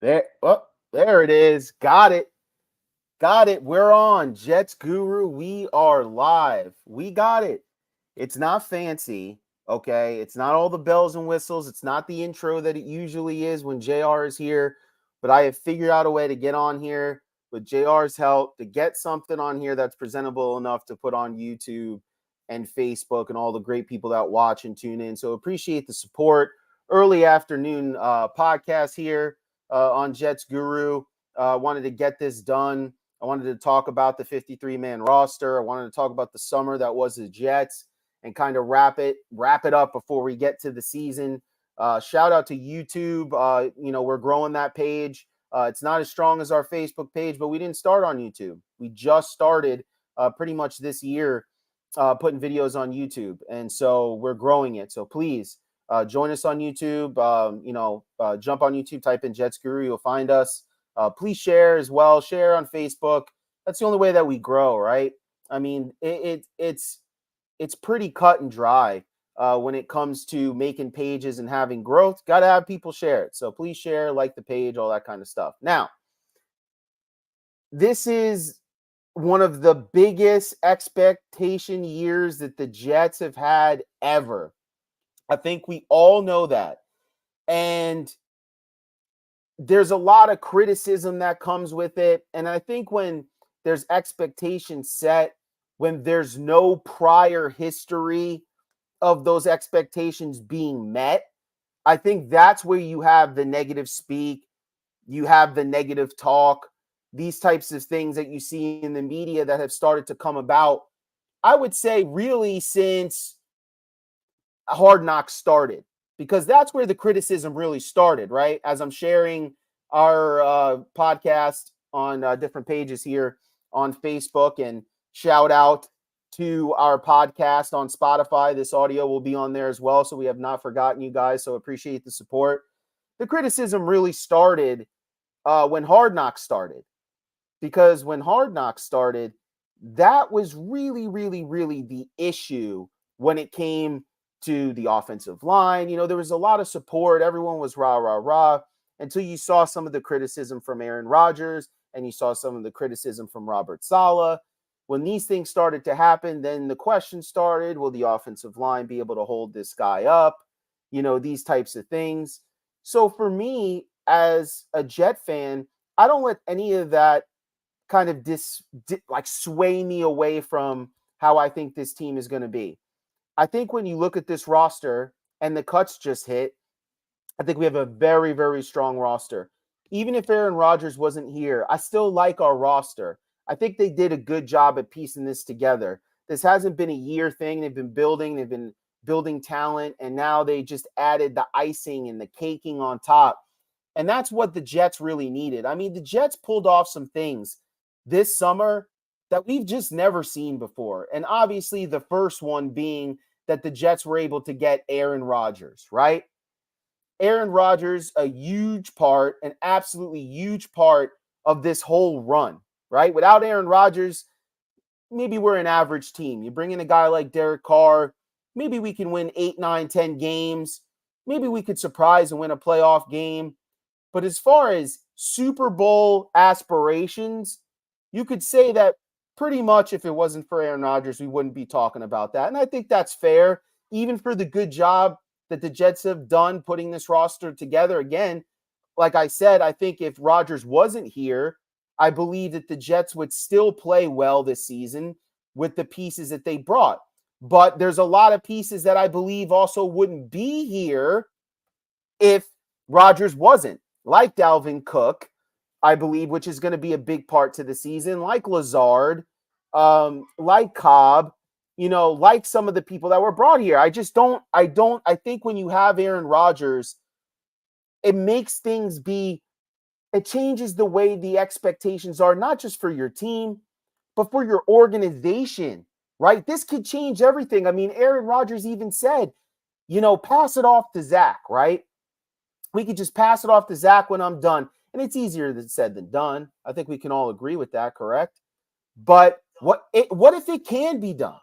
There it is. Got it. Got it. We're on Jets Guru. We are live. We got it. It's not fancy, okay? It's not all the bells and whistles. It's not the intro that it usually is when JR is here, but I have figured out a way to get on here with JR's help to get something on here that's presentable enough to put on YouTube and Facebook and all the great people that watch and tune in. So appreciate the support. Early afternoon podcast here on Jets Guru. Wanted to get this done. I wanted to talk about the 53-man roster. I wanted to talk about the summer that was the Jets and kind of wrap it up before we get to the season. Shout out to YouTube. We're growing that page. It's not as strong as our Facebook page, but we didn't start on YouTube. We just started pretty much this year putting videos on YouTube. And so we're growing it. So please join us on YouTube. Jump on YouTube, type in Jets Guru. You'll find us. Please share as well. Share on Facebook. That's the only way that we grow, right? I mean, it's pretty cut and dry when it comes to making pages and having growth. Got to have people share it. So please share, like the page, all that kind of stuff. Now, this is one of the biggest expectation years that the Jets have had ever. I think we all know that. And there's a lot of criticism that comes with it. And I think when there's expectations set, when there's no prior history of those expectations being met, I think that's where you have the negative speak, you have the negative talk, these types of things that you see in the media that have started to come about, I would say really since Hard Knocks started. Because that's where the criticism really started, right? As I'm sharing our podcast on different pages here on Facebook, and shout out to our podcast on Spotify. This audio will be on there as well, so we have not forgotten you guys, so appreciate the support. The criticism really started when Hard Knocks started, because when Hard Knocks started, that was really, really, really the issue when it came to the offensive line. There was a lot of support. Everyone was rah, rah, rah, until you saw some of the criticism from Aaron Rodgers and you saw some of the criticism from Robert Saleh. When these things started to happen, then the question started, will the offensive line be able to hold this guy up? These types of things. So for me, as a Jet fan, I don't let any of that kind of sway me away from how I think this team is going to be. I think when you look at this roster and the cuts just hit, I think we have a very, very strong roster. Even if Aaron Rodgers wasn't here, I still like our roster. I think they did a good job at piecing this together. This hasn't been a year thing. They've been building talent, and now they just added the icing and the caking on top. And that's what the Jets really needed. I mean, the Jets pulled off some things this summer that we've just never seen before. And obviously the first one being that the Jets were able to get Aaron Rodgers, right? Aaron Rodgers, a huge part, an absolutely huge part of this whole run, right? Without Aaron Rodgers, maybe we're an average team. You bring in a guy like Derek Carr, maybe we can win 8, 9, 10 games. Maybe we could surprise and win a playoff game. But as far as Super Bowl aspirations, you could say that pretty much if it wasn't for Aaron Rodgers, we wouldn't be talking about that. And I think that's fair, even for the good job that the Jets have done putting this roster together. Again, like I said, I think if Rodgers wasn't here, I believe that the Jets would still play well this season with the pieces that they brought. But there's a lot of pieces that I believe also wouldn't be here if Rodgers wasn't, like Dalvin Cook, I believe, which is going to be a big part to the season, like Lazard, like Cobb, like some of the people that were brought here. I think when you have Aaron Rodgers, it makes things it changes the way the expectations are, not just for your team, but for your organization, right? This could change everything. I mean, Aaron Rodgers even said, pass it off to Zach, right? We could just pass it off to Zach when I'm done. And it's easier said than done. I think we can all agree with that, correct? But what if it can be done?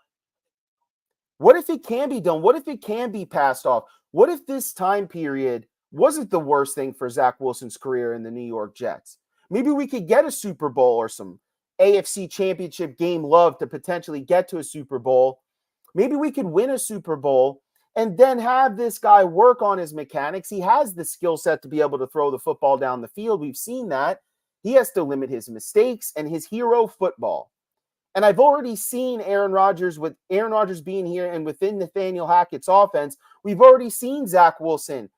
What if it can be done? What if it can be passed off? What if this time period wasn't the worst thing for Zach Wilson's career in the New York Jets. Maybe we could get a Super Bowl or some AFC Championship game love to potentially get to a Super Bowl. Maybe we could win a Super Bowl and then have this guy work on his mechanics. He has the skill set to be able to throw the football down the field. We've seen that. He has to limit his mistakes and his hero football. And I've already seen Aaron Rodgers, with Aaron Rodgers being here and within Nathaniel Hackett's offense, we've already seen Zach Wilson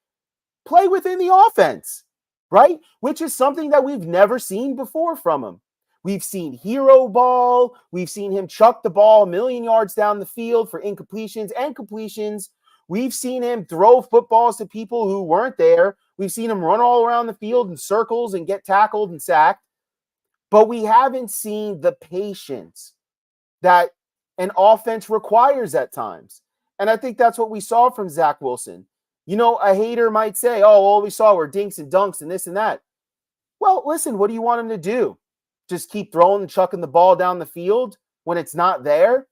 play within the offense, right? Which is something that we've never seen before from him. We've seen hero ball. We've seen him chuck the ball a million yards down the field for incompletions and completions. We've seen him throw footballs to people who weren't there. We've seen him run all around the field in circles and get tackled and sacked. But we haven't seen the patience that an offense requires at times. And I think that's what we saw from Zach Wilson. You know, a hater might say, oh, all we saw were dinks and dunks and this and that. Well, listen, what do you want him to do? Just keep throwing and chucking the ball down the field when it's not there?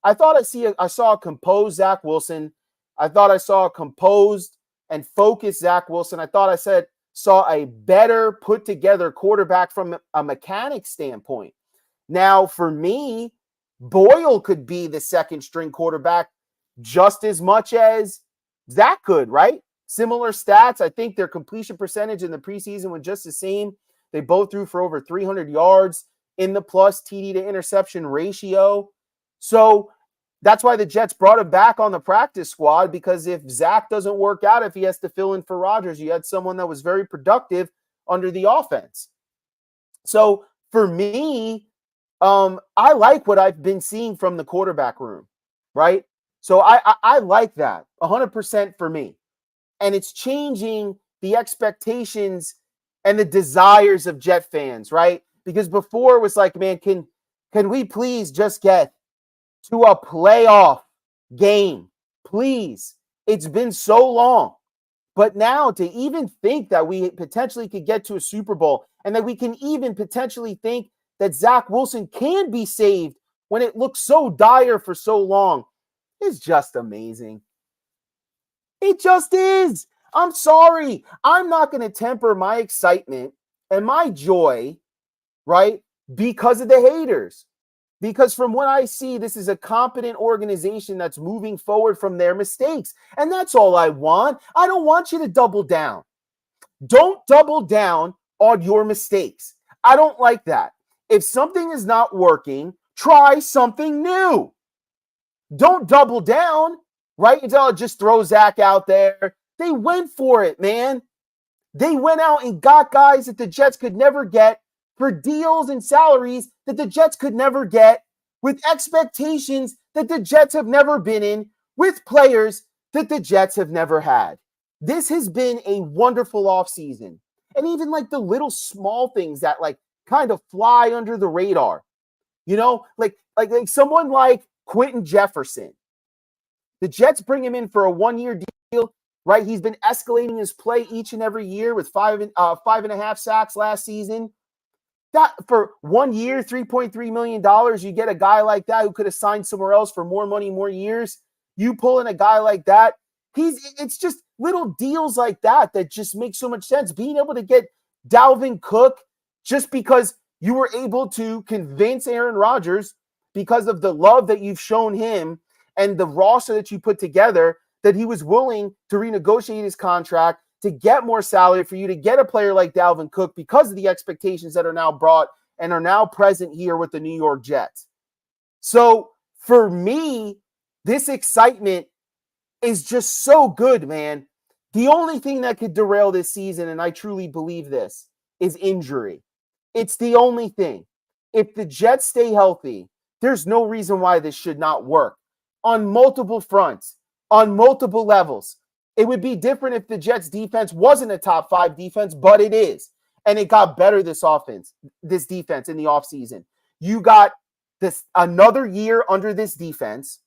I thought I saw a composed Zach Wilson. I thought I saw a composed and focused Zach Wilson. I thought I saw a better put together quarterback from a mechanic standpoint. Now, for me, Boyle could be the second string quarterback just as much as Zach could, right? Similar stats. I think their completion percentage in the preseason was just the same. They both threw for over 300 yards in the plus TD to interception ratio. So that's why the Jets brought him back on the practice squad, because if Zach doesn't work out, if he has to fill in for Rodgers, you had someone that was very productive under the offense. So for me, I like what I've been seeing from the quarterback room, right? So I like that 100% for me. And it's changing the expectations and the desires of Jet fans, right? Because before it was like, man, can we please just get to a playoff game? Please. It's been so long. But now to even think that we potentially could get to a Super Bowl and that we can even potentially think that Zach Wilson can be saved when it looks so dire for so long is just amazing. It just is. I'm sorry. I'm not going to temper my excitement and my joy, right, because of the haters. Because from what I see, this is a competent organization that's moving forward from their mistakes. And that's all I want. I don't want you to double down. Don't double down on your mistakes. I don't like that. If something is not working, try something new. Don't double down, right? Until just throw Zach out there. They went for it, man. They went out and got guys that the Jets could never get for deals and salaries that the Jets could never get, with expectations that the Jets have never been in, with players that the Jets have never had. This has been a wonderful offseason. And even like the little small things that like kind of fly under the radar, you know, like someone like Quentin Jefferson. The Jets bring him in for a 1-year deal, right? He's been escalating his play each and every year with 5.5 sacks last season. That for 1 year, $3.3 million, you get a guy like that who could have signed somewhere else for more money, more years. You pull in a guy like that. It's just little deals like that that just make so much sense. Being able to get Dalvin Cook just because you were able to convince Aaron Rodgers, because of the love that you've shown him and the roster that you put together, that he was willing to renegotiate his contract to get more salary for you to get a player like Dalvin Cook because of the expectations that are now brought and are now present here with the New York Jets. So for me, this excitement is just so good, man. The only thing that could derail this season, and I truly believe this, is injury. It's the only thing. If the Jets stay healthy, there's no reason why this should not work on multiple fronts, on multiple levels. It would be different if the Jets defense wasn't a top 5 defense, but it is. And it got better this defense in the offseason. You got this another year under this defense.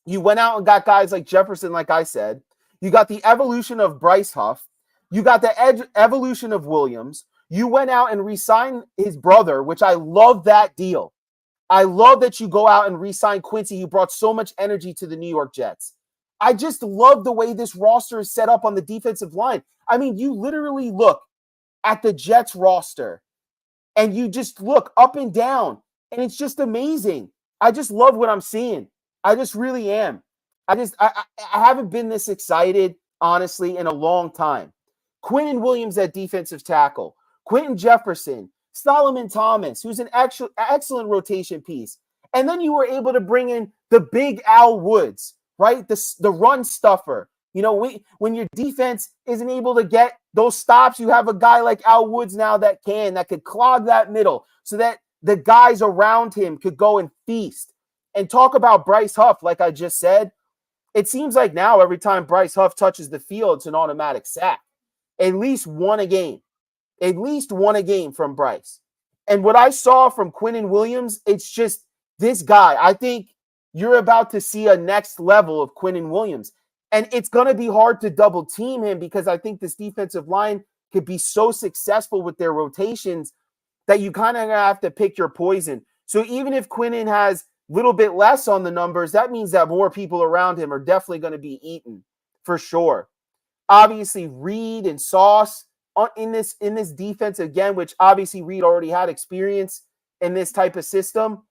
You went out and got guys like Jefferson, like I said. You got the evolution of Bryce Huff. You got the evolution of Williams. You went out and re-signed his brother, which I love that deal. I love that you go out and re-sign Quincy, who brought so much energy to the New York Jets. I just love the way this roster is set up on the defensive line. I mean, you literally look at the Jets roster and you just look up and down, and it's just amazing. I just love what I'm seeing. I just really am. I haven't been this excited, honestly, in a long time. Quinnen Williams at defensive tackle, Quentin Jefferson, Solomon Thomas, who's an excellent rotation piece. And then you were able to bring in the big Al Woods, right? The run stuffer. You know, when your defense isn't able to get those stops, you have a guy like Al Woods now that could clog that middle so that the guys around him could go and feast. And talk about Bryce Huff, like I just said, it seems like now every time Bryce Huff touches the field, it's an automatic sack. At least one a game. At least one a game from Bryce. And what I saw from Quinnen Williams, it's just this guy. I think you're about to see a next level of Quinnen Williams. And it's going to be hard to double team him because I think this defensive line could be so successful with their rotations that you kind of have to pick your poison. So even if Quinnen has a little bit less on the numbers, that means that more people around him are definitely going to be eaten for sure. Obviously, Reed and Sauce in this defense again, which obviously Reed already had experience in this type of system,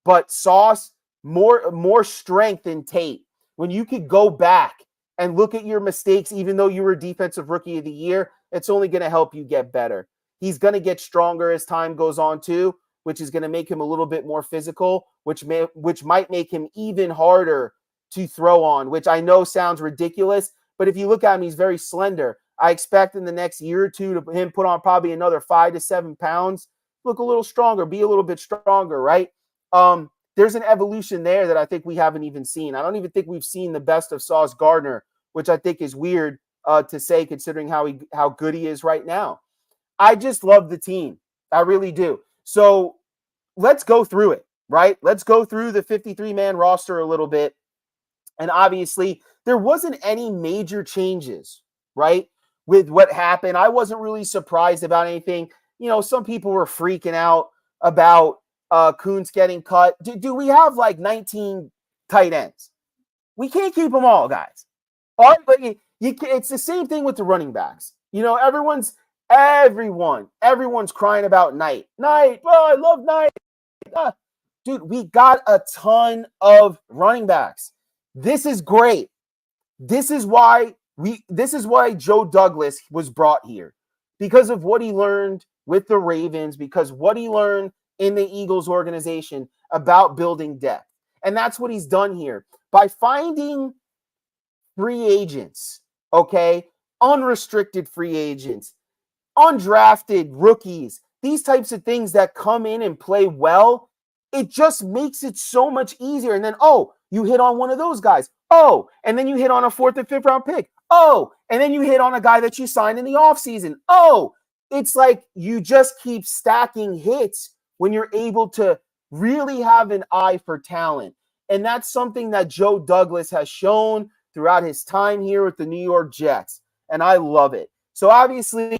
but Sauce more strength in Tate. When you could go back and look at your mistakes, even though you were Defensive Rookie of the Year, it's only going to help you get better. He's going to get stronger as time goes on too, which is going to make him a little bit more physical, which might make him even harder to throw on, which I know sounds ridiculous, but if you look at him, he's very slender. I expect in the next year or two to him put on probably another 5 to 7 pounds, look a little stronger, be a little bit stronger, right? There's an evolution there that I think we haven't even seen. I don't even think we've seen the best of Sauce Gardner, which I think is weird to say considering how good he is right now. I just love the team. I really do. So let's go through it, right? Let's go through the 53-man roster a little bit. And obviously, there wasn't any major changes, right, with what happened. I wasn't really surprised about anything. You know, some people were freaking out about Kuntz getting cut. Do we have like 19 tight ends? We can't keep them all, guys. All right, but it's the same thing with the running backs. You know, everyone's crying about Knight. Knight, oh, I love Knight. Dude, we got a ton of running backs. This is great. This is why Joe Douglas was brought here, because of what he learned with the Ravens, because what he learned in the Eagles organization about building depth. And that's what he's done here by finding free agents, okay? Unrestricted free agents, undrafted rookies, these types of things that come in and play well. It just makes it so much easier. And then, you hit on one of those guys. And then you hit on a 4th and 5th round pick. And then you hit on a guy that you signed in the offseason. It's like you just keep stacking hits when you're able to really have an eye for talent. And that's something that Joe Douglas has shown throughout his time here with the New York Jets. And I love it. So obviously,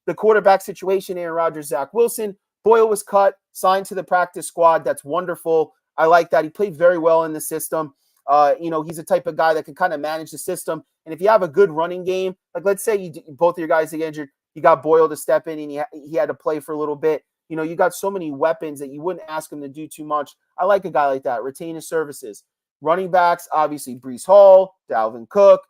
the quarterback situation, Aaron Rodgers, Zach Wilson, Boyle was cut, signed to the practice squad. That's wonderful. I like that. He played very well in the system. He's the type of guy that can kind of manage the system. And if you have a good running game, like let's say both of your guys get injured, you got Boyle to step in and he had to play for a little bit. You know, you got so many weapons that you wouldn't ask him to do too much. I like a guy like that. Retain his services. Running backs, obviously Breece Hall, Dalvin Cook.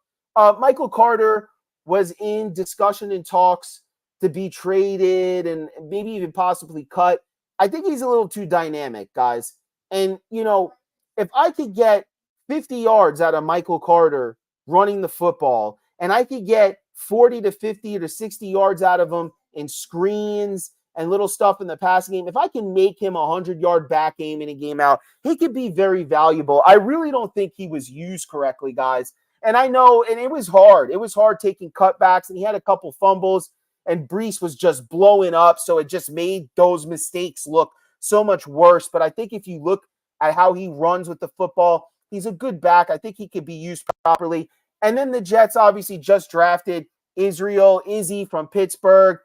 Michael Carter was in discussion and talks to be traded and maybe even possibly cut. I think he's a little too dynamic, guys. And, you know, if I could get 50 yards out of Michael Carter running the football, and I could get 40 to 50 to 60 yards out of him in screens and little stuff in the passing game, if I can make him a 100-yard back game in a game out, he could be very valuable. I really don't think he was used correctly, guys. And I know, and it was hard. It was hard taking cutbacks, and he had a couple fumbles, and Breece was just blowing up, so it just made those mistakes look so much worse. But I think if you look at how he runs with the football, he's a good back. I think he could be used properly. And then the Jets obviously just drafted Izzy from Pittsburgh,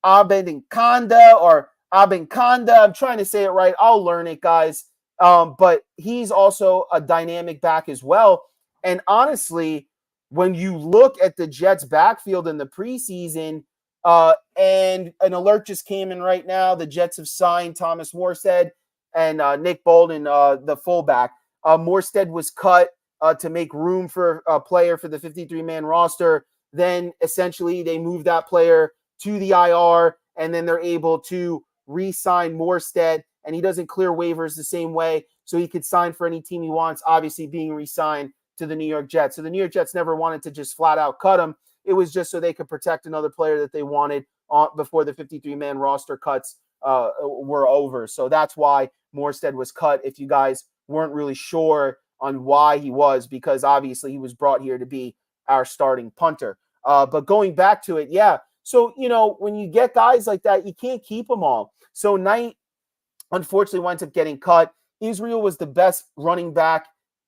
Abenkanda. I'm trying to say it right. I'll learn it, guys. But he's also a dynamic back as well. And honestly, when you look at the Jets backfield in the preseason, and an alert just came in right now. The Jets have signed Thomas Morstead and Nick Bolden, the fullback. Morstead was cut to make room for a player for the 53-man roster. Then essentially they moved that player to the IR, and then they're able to re-sign Morstead, and he doesn't clear waivers the same way, so he could sign for any team he wants, obviously being re-signed to the New York Jets. So the New York Jets never wanted to just flat out cut him. It was just so they could protect another player that they wanted before the 53-man roster cuts were over. So that's why Morstead was cut, if you guys weren't really sure on why he was, because obviously he was brought here to be our starting punter. But going back to it, yeah. So, when you get guys like that, you can't keep them all. So Knight, unfortunately, winds up getting cut. Israel was the best running back,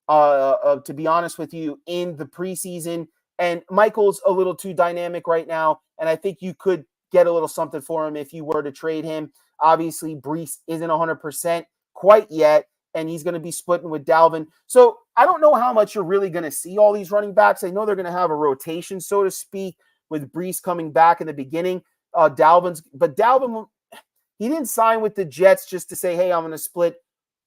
to be honest with you, in the preseason. And Michael's a little too dynamic right now, and I think you could get a little something for him if you were to trade him. Obviously, Breece isn't 100% quite yet, and he's going to be splitting with Dalvin. So I don't know how much you're really going to see all these running backs. I know they're going to have a rotation, so to speak, with Breece coming back in the beginning. Dalvin, he didn't sign with the Jets just to say, hey, I'm going to split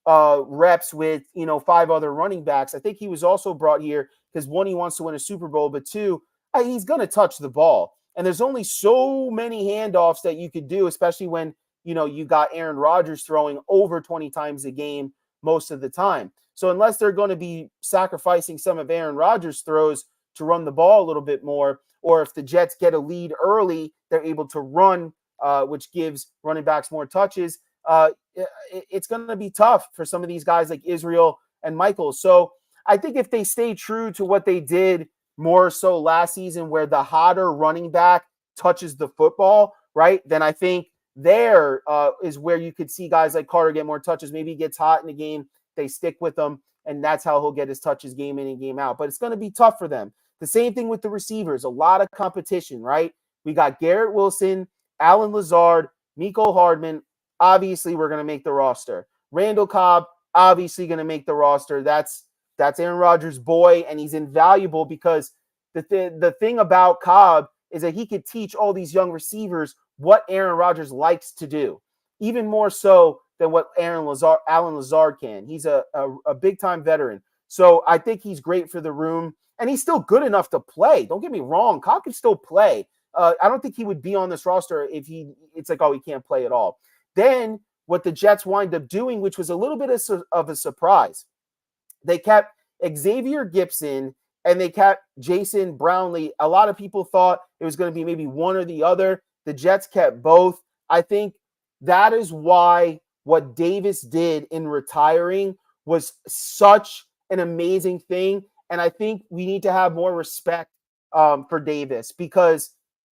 reps with 5 other running backs. I think he was also brought here because, one, he wants to win a Super Bowl, but two, he's going to touch the ball. And there's only so many handoffs that you could do, especially when you got Aaron Rodgers throwing over 20 times a game most of the time. So unless they're going to be sacrificing some of Aaron Rodgers' throws to run the ball a little bit more, or if the Jets get a lead early, they're able to run, which gives running backs more touches. It's going to be tough for some of these guys like Israel and Michael. So I think if they stay true to what they did more so last season, where the hotter running back touches the football, right, then I think there is where you could see guys like Carter get more touches. Maybe he gets hot in the game, they stick with him, and that's how he'll get his touches game in and game out. But it's going to be tough for them. The same thing with the receivers, a lot of competition, right? We got Garrett Wilson, Allen Lazard, Mecole Hardman. Obviously, we're going to make the roster. Randall Cobb, obviously going to make the roster. That's Aaron Rodgers' boy, and he's invaluable because the thing about Cobb is that he could teach all these young receivers what Aaron Rodgers likes to do, even more so than what Allen Lazard can. He's a big-time veteran. So I think he's great for the room, and he's still good enough to play. Don't get me wrong. Cobb can still play. I don't think he would be on this roster if it's like, oh, he can't play at all. Then what the Jets wind up doing, which was a little bit of a surprise, they kept Xavier Gipson and they kept Jason Brownlee. A lot of people thought it was going to be maybe one or the other. The Jets kept both. I think that is why what Davis did in retiring was such an amazing thing. And I think we need to have more respect for Davis, because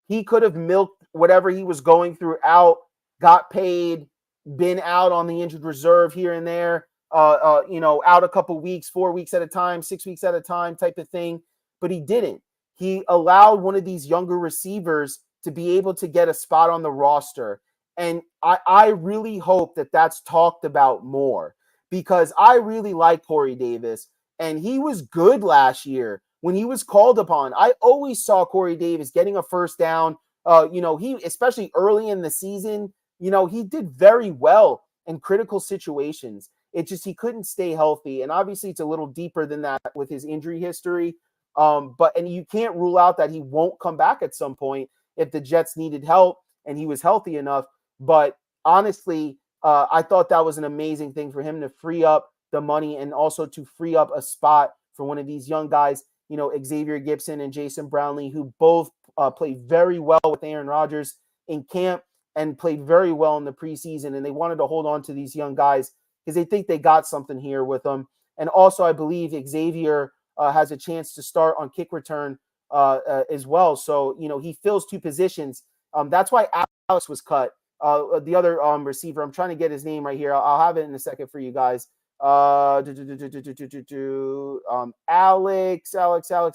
he could have milked whatever he was going through out, got paid, been out on the injured reserve here and there, out a couple weeks, 4 weeks at a time, 6 weeks at a time type of thing. But he didn't. He allowed one of these younger receivers to be able to get a spot on the roster. And I really hope that that's talked about more, because I really like Corey Davis, and he was good last year when he was called upon. I always saw Corey Davis getting a first down. He, especially early in the season, he did very well in critical situations. It just, he couldn't stay healthy. And obviously it's a little deeper than that with his injury history. And you can't rule out that he won't come back at some point if the Jets needed help and he was healthy enough. But honestly, I thought that was an amazing thing for him to free up the money and also to free up a spot for one of these young guys, Xavier Gipson and Jason Brownlee, who both played very well with Aaron Rodgers in camp and played very well in the preseason. And they wanted to hold on to these young guys because they think they got something here with them. And also, I believe Xavier has a chance to start on kick return as well. So, he fills two positions. That's why Alex was cut. The other receiver, I'm trying to get his name right here. I'll have it in a second for you guys. Alex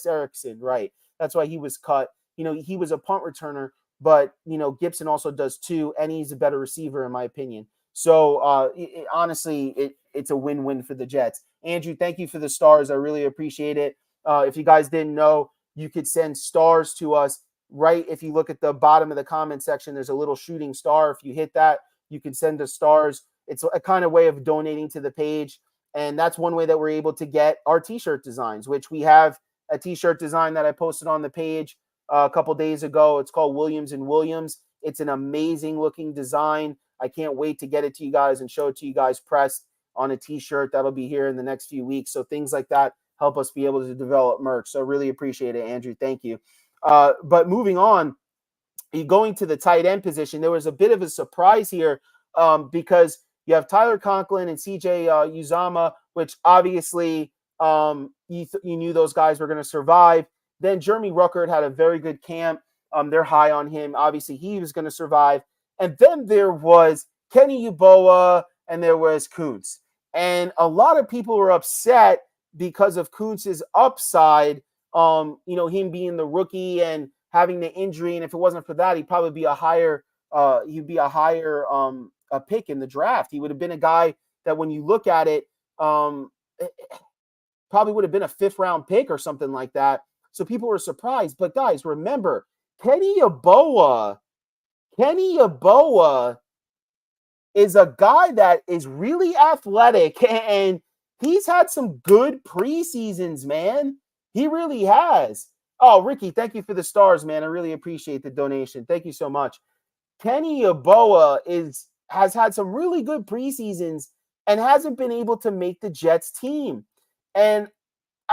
Erickson, right? That's why he was cut. He was a punt returner, but Gipson also does too, and he's a better receiver in my opinion. So honestly, it's a win-win for the Jets. Andrew, thank you for the stars. I really appreciate it. If you guys didn't know, you could send stars to us. Right, if you look at the bottom of the comment section, there's a little shooting star. If you hit that, you can send us stars. It's a kind of way of donating to the page. And that's one way that we're able to get our t-shirt designs, which we have a t-shirt design that I posted on the page a couple days ago. It's called Williams and Williams. It's an amazing looking design. I can't wait to get it to you guys and show it to you guys pressed on a t-shirt. That'll be here in the next few weeks. So things like that help us be able to develop merch. So really appreciate it, Andrew. Thank you. But moving on, going to the tight end position, there was a bit of a surprise here because you have Tyler Conklin and CJ Uzama, which obviously you knew those guys were going to survive. Then Jeremy Ruckert had a very good camp. They're high on him. Obviously, he was going to survive. And then there was Kenny Yeboah and there was Kuntz. And a lot of people were upset because of Kuntz's upside, him being the rookie and having the injury. And if it wasn't for that, he'd probably be a higher a pick in the draft. He would have been a guy that when you look at it, probably would have been a 5th round pick or something like that. So people were surprised. But guys, remember, Kenny Yeboah is a guy that is really athletic, and he's had some good preseasons, man. He really has. Oh, Ricky, thank you for the stars, man. I really appreciate the donation. Thank you so much. Kenny Yeboah has had some really good preseasons and hasn't been able to make the Jets team. And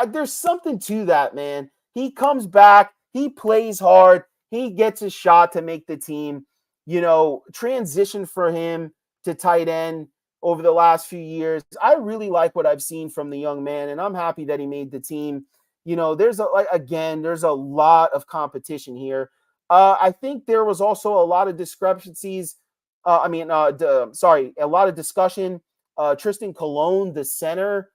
there's something to that, man. He comes back, he plays hard, he gets a shot to make the team. Transition for him to tight end over the last few years. I really like what I've seen from the young man, and I'm happy that he made the team. There's a lot of competition here. I think there was also a lot of discrepancies. A lot of discussion. Tristan Colon, the center,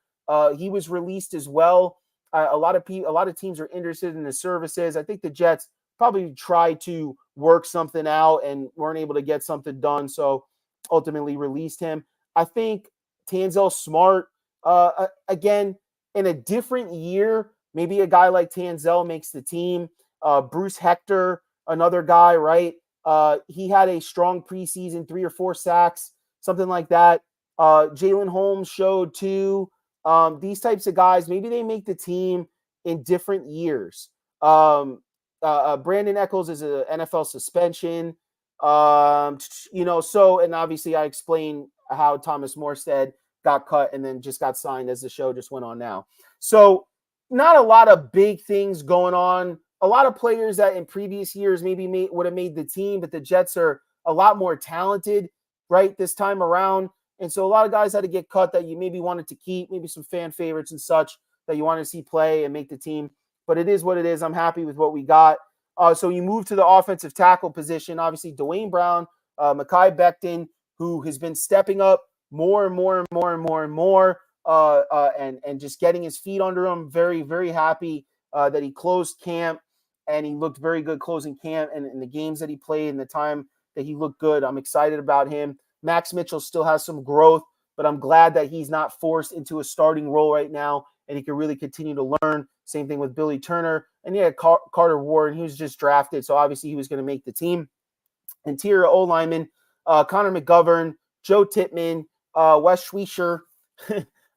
he was released as well. A lot of teams are interested in his services. I think the Jets probably tried to work something out and weren't able to get something done, so ultimately released him. I think Tanzel Smart, again, in a different year, maybe a guy like Tanzel makes the team. Bruce Hector, another guy, right? He had a strong preseason, 3 or 4 sacks, something like that. Jalen Holmes showed too. These types of guys, maybe they make the team in different years. Brandon Echols is an NFL suspension. And obviously I explained how Thomas Morstead got cut and then just got signed as the show just went on now. So not a lot of big things going on. A lot of players that in previous years maybe would have made the team, but the Jets are a lot more talented, right, this time around. And so a lot of guys had to get cut that you maybe wanted to keep, maybe some fan favorites and such that you wanted to see play and make the team. But it is what it is. I'm happy with what we got. So you move to the offensive tackle position. Obviously, Dwayne Brown, Mekhi Becton, who has been stepping up more and more and just getting his feet under him. Very, very happy that he closed camp and he looked very good closing camp and in the games that he played and the time that he looked good. I'm excited about him. Max Mitchell still has some growth, but I'm glad that he's not forced into a starting role right now and he can really continue to learn. Same thing with Billy Turner. And yeah, Carter Ward, he was just drafted, so obviously he was going to make the team. Interior O-lineman, Connor McGovern, Joe Tippmann, Wes Schweischer,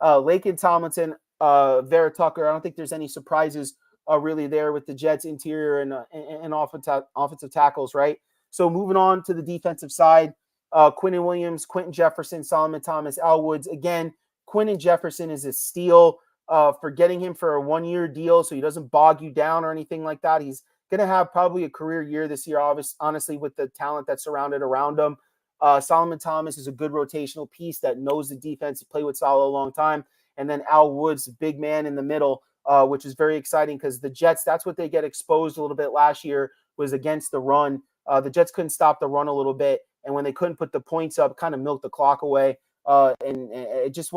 Laken Tomlinson, Vera Tucker. I don't think there's any surprises really there with the Jets interior and offensive tackles, right? So moving on to the defensive side, Quinnen Williams, Quentin Jefferson, Solomon Thomas, Al Woods. Again, Quentin Jefferson is a steal for getting him for a 1-year deal so he doesn't bog you down or anything like that. He's going to have probably a career year this year, honestly, with the talent that's surrounded around him. Solomon Thomas is a good rotational piece that knows the defense, played with Salah a long time. And then Al Woods, big man in the middle, which is very exciting because the Jets, that's what they get exposed a little bit last year was against the run. The Jets couldn't stop the run a little bit. And when they couldn't put the points up, kind of milked the clock away. And it just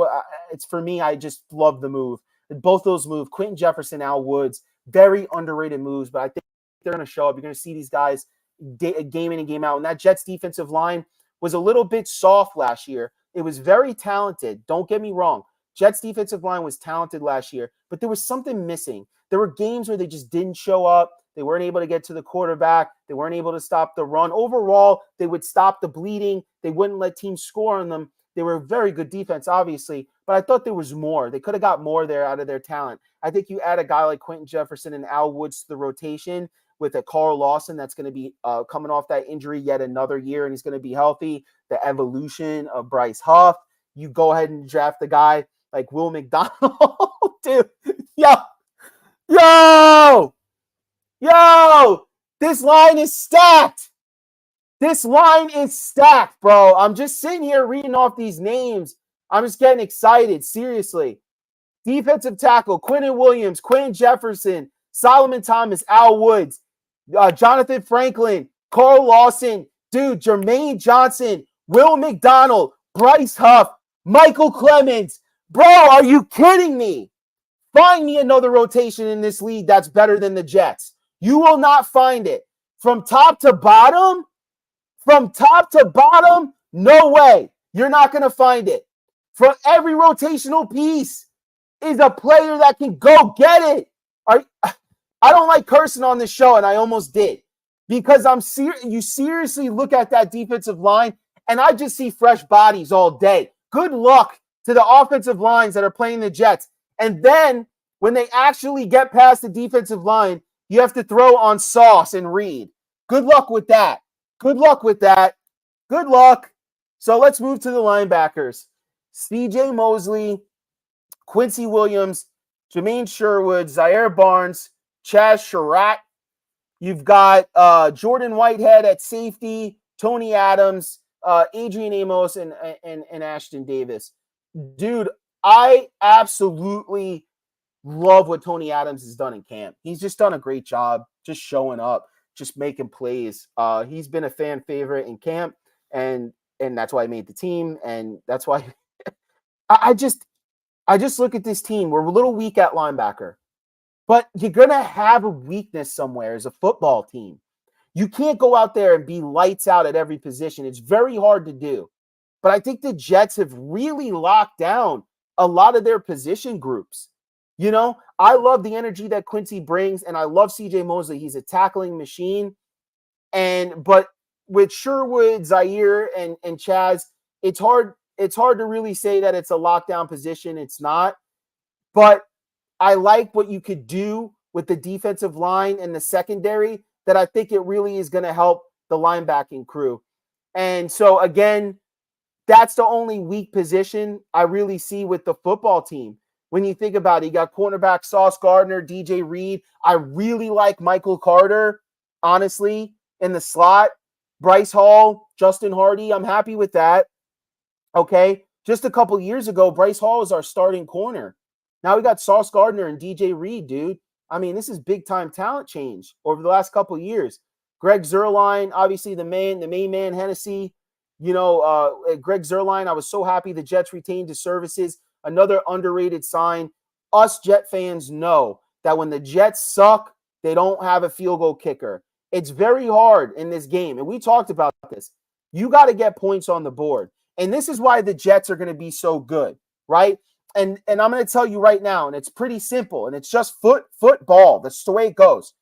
it's for me, I just love the move. Both those moves, Quentin Jefferson, Al Woods, very underrated moves, but I think they're going to show up. You're going to see these guys game in and game out. And that Jets defensive line was a little bit soft last year. It was very talented. Don't get me wrong. Jets defensive line was talented last year, but there was something missing. There were games where they just didn't show up. They weren't able to get to the quarterback. They weren't able to stop the run. Overall, they would stop the bleeding. They wouldn't let teams score on them. They were a very good defense, obviously, but I thought there was more. They could have got more there out of their talent. I think you add a guy like Quentin Jefferson and Al Woods to the rotation with a Carl Lawson that's going to be coming off that injury yet another year, and he's going to be healthy. The evolution of Bryce Huff. You go ahead and draft a guy like Will McDonald. Dude, yo, this line is stacked. This line is stacked, bro. I'm just sitting here reading off these names. I'm just getting excited, seriously. Defensive tackle, Quentin Williams, Quentin Jefferson, Solomon Thomas, Al Woods, Jonathan Franklin, Carl Lawson, dude, Jermaine Johnson, Will McDonald, Bryce Huff, Michael Clemens. Bro, are you kidding me? Find me another rotation in this league that's better than the Jets. You will not find it. From top to bottom, no way. You're not going to find it. From every rotational piece is a player that can go get it. I don't like cursing on this show, and I almost did. Because you seriously look at that defensive line, and I just see fresh bodies all day. Good luck to the offensive lines that are playing the Jets. And then when they actually get past the defensive line, you have to throw on Sauce and Reed. Good luck with that. Good luck. So let's move to the linebackers. C.J. Mosley, Quincy Williams, Jermaine Sherwood, Zaire Barnes, Chaz Surratt. You've got Jordan Whitehead at safety, Tony Adams, Adrian Amos, and Ashton Davis. Dude, I absolutely love what Tony Adams has done in camp. He's just done a great job just showing up, just making plays. He's been a fan favorite in camp, and that's why he made the team, and that's why I just look at this team. We're a little weak at linebacker, but you're going to have a weakness somewhere as a football team. You can't go out there and be lights out at every position. It's very hard to do. But I think the Jets have really locked down a lot of their position groups. You know, I love the energy that Quincy brings, and I love C.J. Mosley. He's a tackling machine. But with Sherwood, Zaire, and Chaz, it's hard to really say that it's a lockdown position. It's not. But I like what you could do with the defensive line and the secondary, that I think it really is going to help the linebacking crew. And so, again, that's the only weak position I really see with the football team. When you think about it, you got cornerback Sauce Gardner, DJ Reed. I really like Michael Carter, honestly, in the slot. Bryce Hall, Justin Hardy, I'm happy with that. Okay, just a couple years ago, Bryce Hall was our starting corner. Now we got Sauce Gardner and DJ Reed, dude. I mean, this is big-time talent change over the last couple of years. Greg Zuerlein, obviously the main man, Hennessy. You know, Greg Zuerlein, I was so happy the Jets retained his services. Another underrated sign. Us Jet fans know that when the Jets suck, they don't have a field goal kicker. It's very hard in this game, and we talked about this. You got to get points on the board, and this is why the Jets are going to be so good, right? And I'm going to tell you right now, and it's pretty simple, and it's just football. That's the way it goes.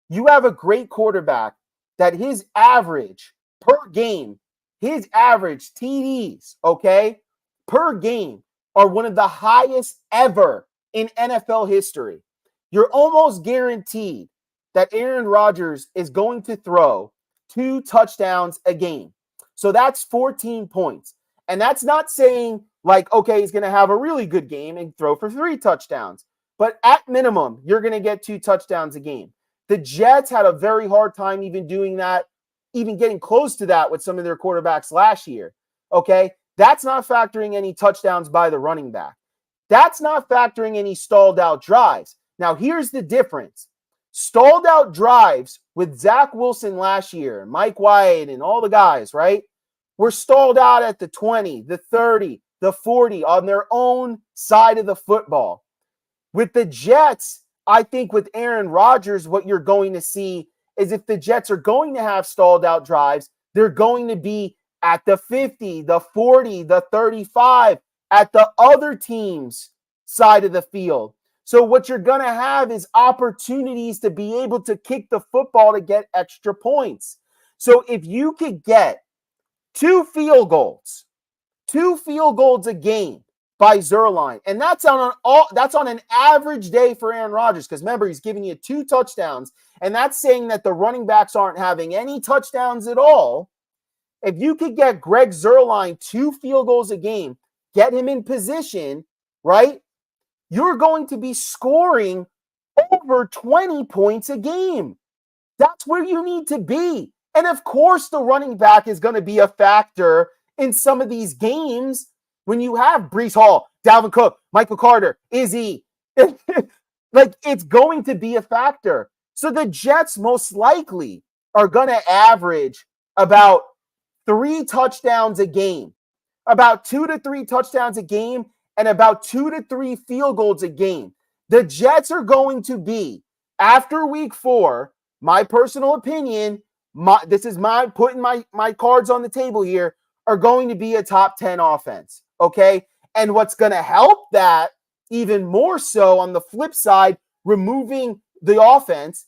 You have a great quarterback that his average per game, his average TDs, okay, per game are one of the highest ever in NFL history. You're almost guaranteed that Aaron Rodgers is going to throw 2 touchdowns a game. So that's 14 points. And that's not saying like, okay, he's going to have a really good game and throw for 3 touchdowns. But at minimum, you're going to get 2 touchdowns a game. The Jets had a very hard time even doing that, even getting close to that with some of their quarterbacks last year. Okay, that's not factoring any touchdowns by the running back. That's not factoring any stalled out drives. Now, here's the difference. Stalled out drives with Zach Wilson last year, Mike White, and all the guys, right, were stalled out at the 20, the 30, the 40 on their own side of the football. With the Jets, I think with Aaron Rodgers, what you're going to see is if the Jets are going to have stalled out drives, they're going to be at the 50, the 40, the 35, at the other team's side of the field. So what you're going to have is opportunities to be able to kick the football to get extra points. So if you could get two field goals a game by Zuerlein, and that's on an average day for Aaron Rodgers, because remember, he's giving you 2 touchdowns, and that's saying that the running backs aren't having any touchdowns at all. If you could get Greg Zuerlein 2 field goals a game, get him in position, right? You're going to be scoring over 20 points a game. That's where you need to be. And of course, the running back is going to be a factor in some of these games when you have Breece Hall, Dalvin Cook, Michael Carter, Izzy. Like, it's going to be a factor. So the Jets most likely are going to average about 3 touchdowns a game, about 2 to 3 touchdowns a game, and about 2 to 3 field goals a game. The Jets are going to be, after week 4, my personal opinion, this is my putting my cards on the table here, are going to be a top 10 offense. Okay. And what's going to help that even more so on the flip side, removing the offense,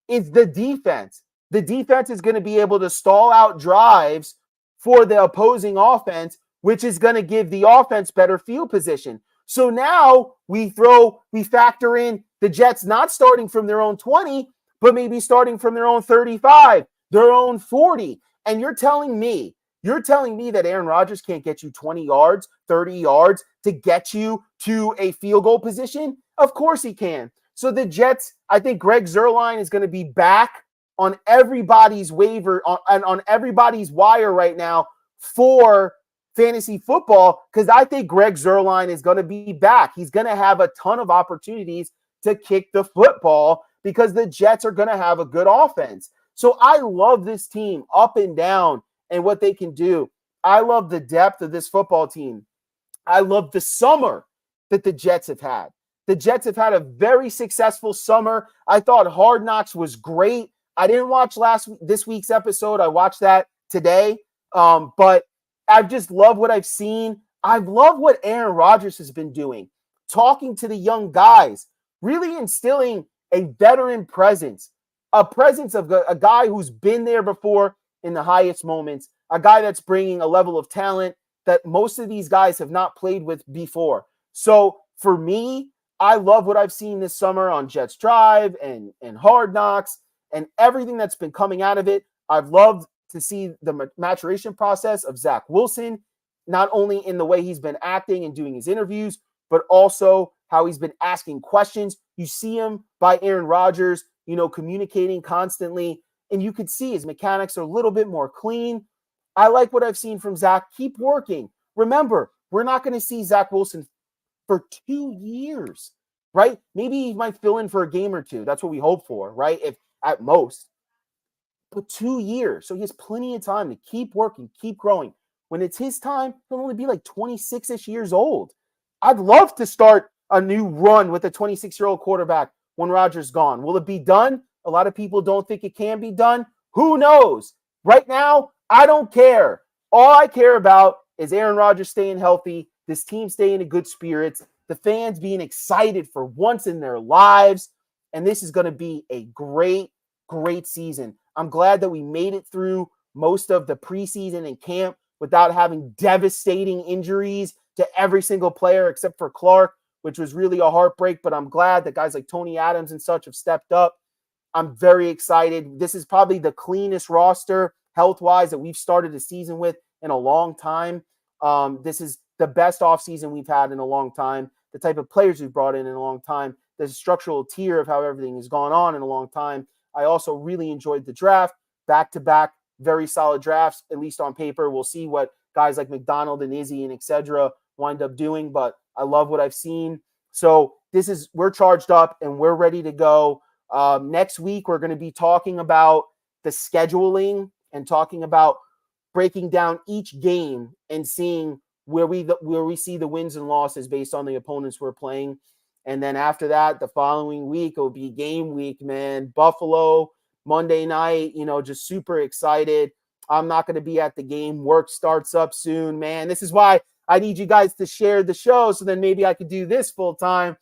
is the defense. The defense is going to be able to stall out drives for the opposing offense, which is going to give the offense better field position. So now we factor in the Jets not starting from their own 20, but maybe starting from their own 35, their own 40. And you're telling me that Aaron Rodgers can't get you 20 yards, 30 yards to get you to a field goal position? Of course he can. So the Jets, I think Greg Zuerlein is going to be back on everybody's waiver on everybody's wire right now for fantasy football, because I think Greg Zuerlein is going to be back. He's going to have a ton of opportunities to kick the football because the Jets are going to have a good offense. So I love this team up and down and what they can do. I love the depth of this football team. I love the summer that the Jets have had. The Jets have had a very successful summer. I thought Hard Knocks was great. I didn't watch this week's episode. I watched that today. But I just love what I've seen. I love what Aaron Rodgers has been doing, talking to the young guys, really instilling a veteran presence, a presence of a guy who's been there before in the highest moments, a guy that's bringing a level of talent that most of these guys have not played with before. So for me, I love what I've seen this summer on Jets Drive and Hard Knocks and everything that's been coming out of it. I've loved to see the maturation process of Zach Wilson, not only in the way he's been acting and doing his interviews, but also how he's been asking questions. You see him by Aaron Rodgers, communicating constantly, and you could see his mechanics are a little bit more clean. I like what I've seen from Zach. Keep working. Remember, we're not going to see Zach Wilson for 2 years, right? Maybe he might fill in for a game or two. That's what we hope for, right? If at most. But 2 years. So he has plenty of time to keep working, keep growing. When it's his time, he'll only be like 26-ish years old. I'd love to start a new run with a 26-year-old quarterback when Rodgers is gone. Will it be done? A lot of people don't think it can be done. Who knows? Right now, I don't care. All I care about is Aaron Rodgers staying healthy, this team staying in good spirits, the fans being excited for once in their lives. And this is going to be a great, great season. I'm glad that we made it through most of the preseason and camp without having devastating injuries to every single player except for Clark, which was really a heartbreak. But I'm glad that guys like Tony Adams and such have stepped up. I'm very excited. This is probably the cleanest roster health-wise that we've started the season with in a long time. This is the best offseason we've had in a long time. The type of players we've brought in a long time. The structural tier of how everything has gone on in a long time. I also really enjoyed the draft. Back-to-back, very solid drafts, at least on paper. We'll see what guys like McDonald and Izzy and et cetera wind up doing, but I love what I've seen. So we're charged up and we're ready to go. Next week, we're going to be talking about the scheduling and talking about breaking down each game and seeing where we see the wins and losses based on the opponents we're playing. And then after that, the following week, it'll be game week, man. Buffalo, Monday night, just super excited. I'm not going to be at the game. Work starts up soon, man. This is why I need you guys to share the show so then maybe I could do this full time,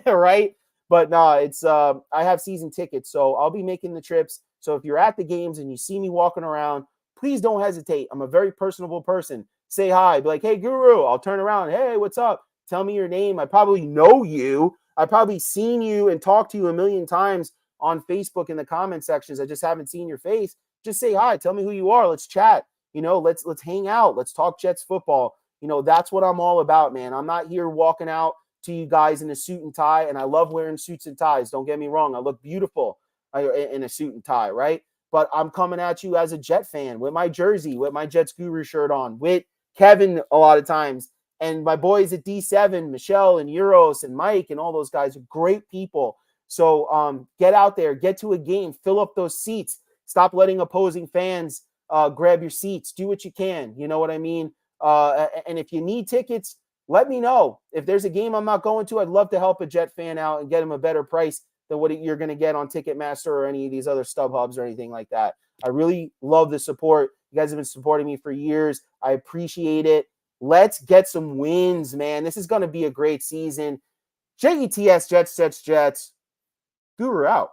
right? But no, it's I have season tickets, so I'll be making the trips. So if you're at the games and you see me walking around, please don't hesitate. I'm a very personable person. Say hi, be like, hey, Guru. I'll turn around. Hey, what's up? Tell me your name. I probably know you. I've probably seen you and talked to you a million times on Facebook in the comment sections. I just haven't seen your face. Just say hi. Tell me who you are. Let's chat. Let's hang out. Let's talk Jets football. That's what I'm all about, man. I'm not here walking out to you guys in a suit and tie, and I love wearing suits and ties. Don't get me wrong. I look beautiful in a suit and tie, right? But I'm coming at you as a Jet fan with my jersey, with my Jets Guru shirt on, with Kevin a lot of times, and my boys at D7, Michelle and Euros and Mike and all those guys are great people. So get out there, get to a game, fill up those seats. Stop letting opposing fans grab your seats. Do what you can. You know what I mean? And if you need tickets, let me know. If there's a game I'm not going to, I'd love to help a Jet fan out and get him a better price than what you're going to get on Ticketmaster or any of these other StubHubs or anything like that. I really love the support. You guys have been supporting me for years. I appreciate it. Let's get some wins, man. This is going to be a great season. JETS, Jets, Jets, Jets. Guru out.